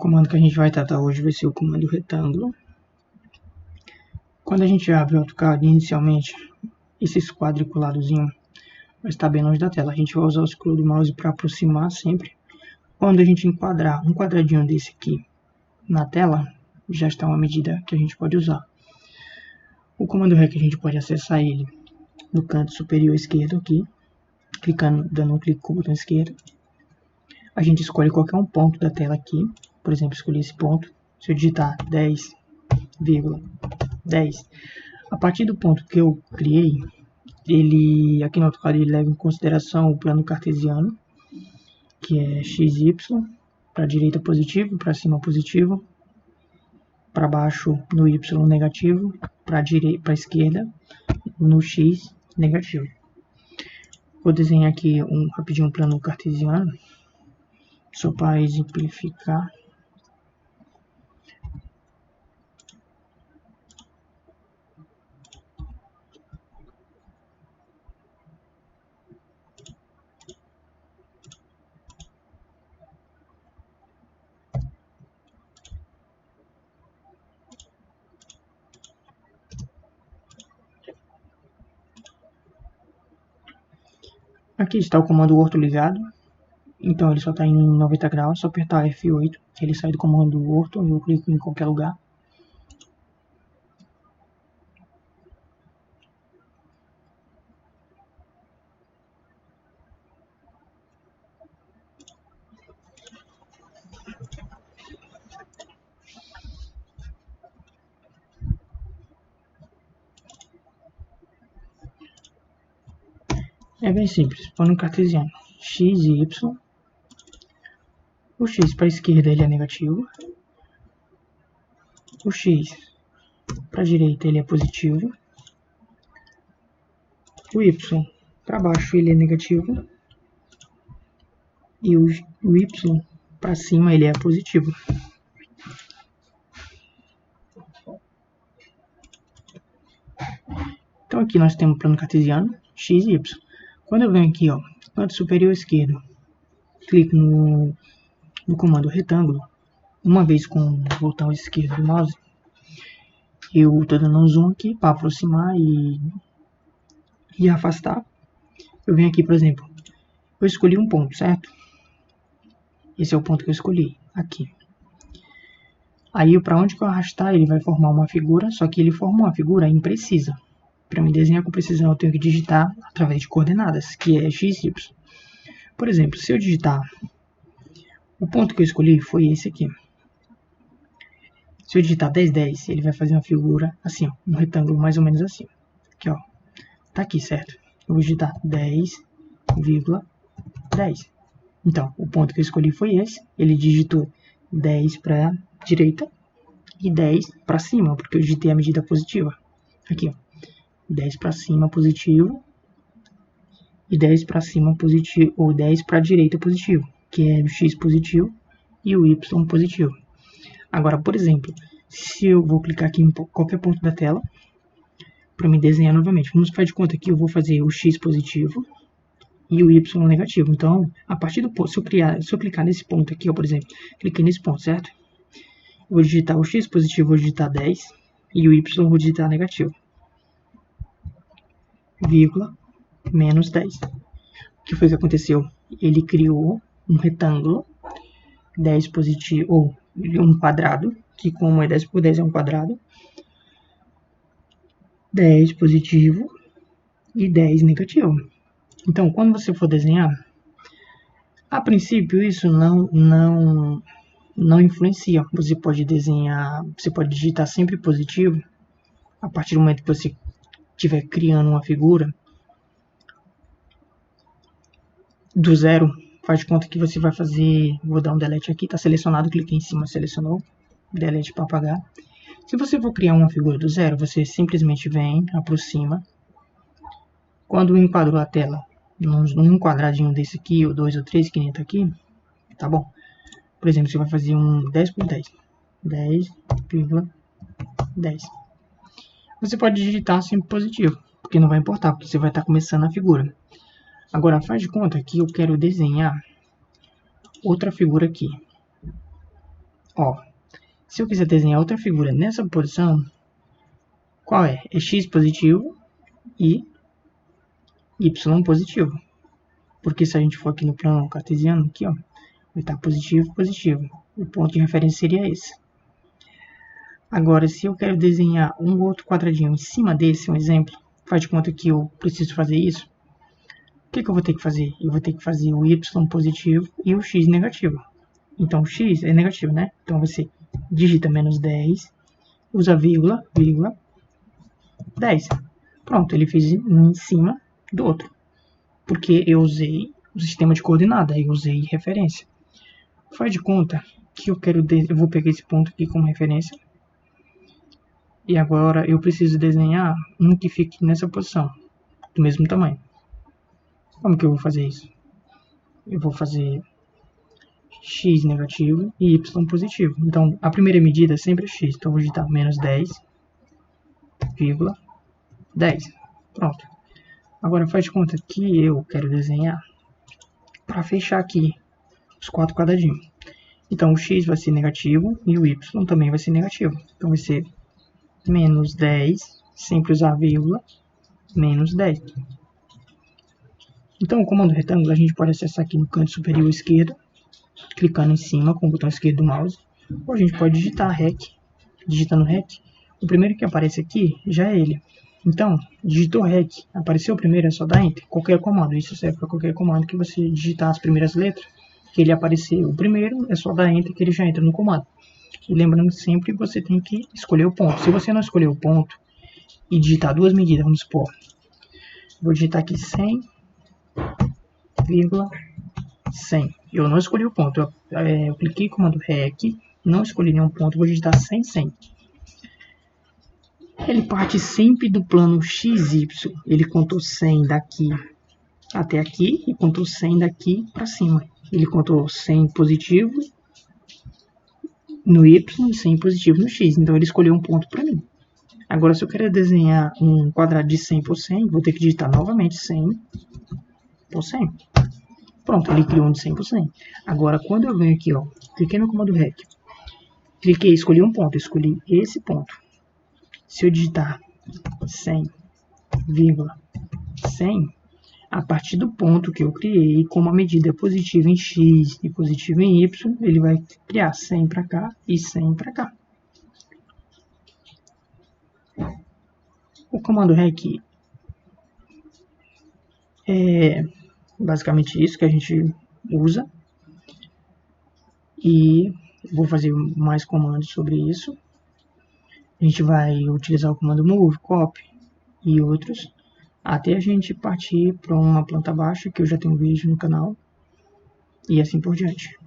comando que a gente vai tratar hoje vai ser o comando retângulo. Quando a gente abre o AutoCAD inicialmente, esses quadriculadozinhos vai estar bem longe da tela. A gente vai usar o scroll do mouse para aproximar sempre. Quando a gente enquadrar um quadradinho desse aqui na tela, já está uma medida que a gente pode usar. O comando REC a gente pode acessar ele no canto superior esquerdo aqui, clicando, dando um clique com o botão esquerdo. A gente escolhe qualquer um ponto da tela aqui, por exemplo, escolhi esse ponto. Se eu digitar 10,10, a partir do ponto que eu criei, ele aqui no AutoCAD ele leva em consideração o plano cartesiano, que é XY, para a direita positivo, para cima positivo, para baixo no Y negativo, para a esquerda no X negativo. Vou desenhar aqui rapidinho um plano cartesiano, só para exemplificar. Aqui está o comando orto ligado, então ele só está em 90 graus, só apertar F8, ele sai do comando orto, eu clico em qualquer lugar. É bem simples, plano cartesiano, x e y. O x para a esquerda ele é negativo, o x para a direita ele é positivo, o y para baixo ele é negativo e o y para cima ele é positivo. Então aqui nós temos o plano cartesiano, x e y. Quando eu venho aqui, ó, canto superior esquerdo, clico no comando retângulo, uma vez com o botão esquerdo do mouse, eu estou dando um zoom aqui para aproximar e afastar. Eu venho aqui, por exemplo, eu escolhi um ponto, certo? Esse é o ponto que eu escolhi, aqui. Aí, para onde que eu arrastar, ele vai formar uma figura, só que ele forma uma figura imprecisa. Para me desenhar com precisão, eu tenho que digitar através de coordenadas, que é x, y. Por exemplo, se eu digitar, o ponto que eu escolhi foi esse aqui. Se eu digitar 10,10, ele vai fazer uma figura assim, ó, um retângulo mais ou menos assim. Aqui, ó, tá aqui, certo? Eu vou digitar 10,10. Então, o ponto que eu escolhi foi esse. Ele digitou 10 para a direita e 10 para cima, porque eu digitei a medida positiva. Aqui, ó. 10 para cima positivo e 10 para cima positivo, ou 10 para a direita positivo, que é o x positivo e o y positivo. Agora, por exemplo, se eu vou clicar aqui em qualquer ponto da tela para me desenhar novamente, vamos fazer de conta que eu vou fazer o x positivo e o y negativo. Então, a partir do ponto, se eu clicar nesse ponto aqui, ó, por exemplo, cliquei nesse ponto, certo? Eu vou digitar o x positivo, vou digitar 10 e o y vou digitar negativo. Vírgula, menos 10. O que foi que aconteceu? Ele criou um retângulo, 10 positivo, ou um quadrado, que como é 10 por 10 é um quadrado, 10 positivo e 10 negativo. Então, quando você for desenhar, a princípio isso não influencia. Você pode desenhar, você pode digitar sempre positivo, a partir do momento que você estiver criando uma figura do zero, faz de conta que você vai fazer, vou dar um delete aqui, está selecionado, cliquei em cima, selecionou, delete para apagar. Se você for criar uma figura do zero, você simplesmente vem, aproxima, quando enquadrou a tela, num quadradinho desse aqui, ou 2 ou 3, que nem tá aqui, tá bom? Por exemplo, você vai fazer um 10 por 10, 10,10. Você pode digitar sempre positivo, porque não vai importar, porque você vai estar começando a figura. Agora, faz de conta que eu quero desenhar outra figura aqui. Ó, se eu quiser desenhar outra figura nessa posição, qual é? É x positivo e y positivo. Porque se a gente for aqui no plano cartesiano, aqui, ó, vai estar positivo, positivo. O ponto de referência seria esse. Agora, se eu quero desenhar um outro quadradinho em cima desse, um exemplo, faz de conta que eu preciso fazer isso. O que eu vou ter que fazer? Eu vou ter que fazer o y positivo e o x negativo. Então, o x é negativo, né? Então, você digita menos 10, usa vírgula, 10. Pronto, ele fez um em cima do outro. Porque eu usei o sistema de coordenada, eu usei referência. Faz de conta que eu vou pegar esse ponto aqui como referência. E agora eu preciso desenhar um que fique nessa posição, do mesmo tamanho. Como que eu vou fazer isso? Eu vou fazer x negativo e y positivo. Então, a primeira medida sempre é x. Então, eu vou digitar menos 10, 10. Pronto. Agora, faz de conta que eu quero desenhar para fechar aqui os 4 quadradinhos. Então, o x vai ser negativo e o y também vai ser negativo. Então, vai ser menos 10, sempre usar vírgula, menos 10. Então, o comando retângulo a gente pode acessar aqui no canto superior esquerdo, clicando em cima com o botão esquerdo do mouse, ou a gente pode digitar REC. Digitando REC, o primeiro que aparece aqui já é ele. Então, digitou REC, apareceu o primeiro, é só dar Enter. Qualquer comando, isso serve para qualquer comando que você digitar as primeiras letras, que ele aparecer o primeiro, é só dar Enter que ele já entra no comando. E lembrando sempre, você tem que escolher o ponto. Se você não escolher o ponto e digitar duas medidas, vamos supor, vou digitar aqui 100,100. Eu não escolhi o ponto, eu cliquei no comando REC, não escolhi nenhum ponto, vou digitar 100. Ele parte sempre do plano XY, ele contou 100 daqui até aqui e contou 100 daqui para cima. Ele contou 100 positivo no Y e 100 positivo no X, então ele escolheu um ponto para mim. Agora, se eu quero desenhar um quadrado de 100 por 100, vou ter que digitar novamente 100 por 100. Pronto, ele criou um de 100 por 100. Agora, quando eu venho aqui, ó, cliquei no comando REC, cliquei, escolhi um ponto, escolhi esse ponto. Se eu digitar 100,100, a partir do ponto que eu criei, como a medida é positiva em x e positiva em y, ele vai criar 100 para cá e 100 para cá. O comando REC é basicamente isso que a gente usa. E vou fazer mais comandos sobre isso. A gente vai utilizar o comando move, copy e outros, até a gente partir para uma planta baixa, que eu já tenho vídeo no canal, e assim por diante.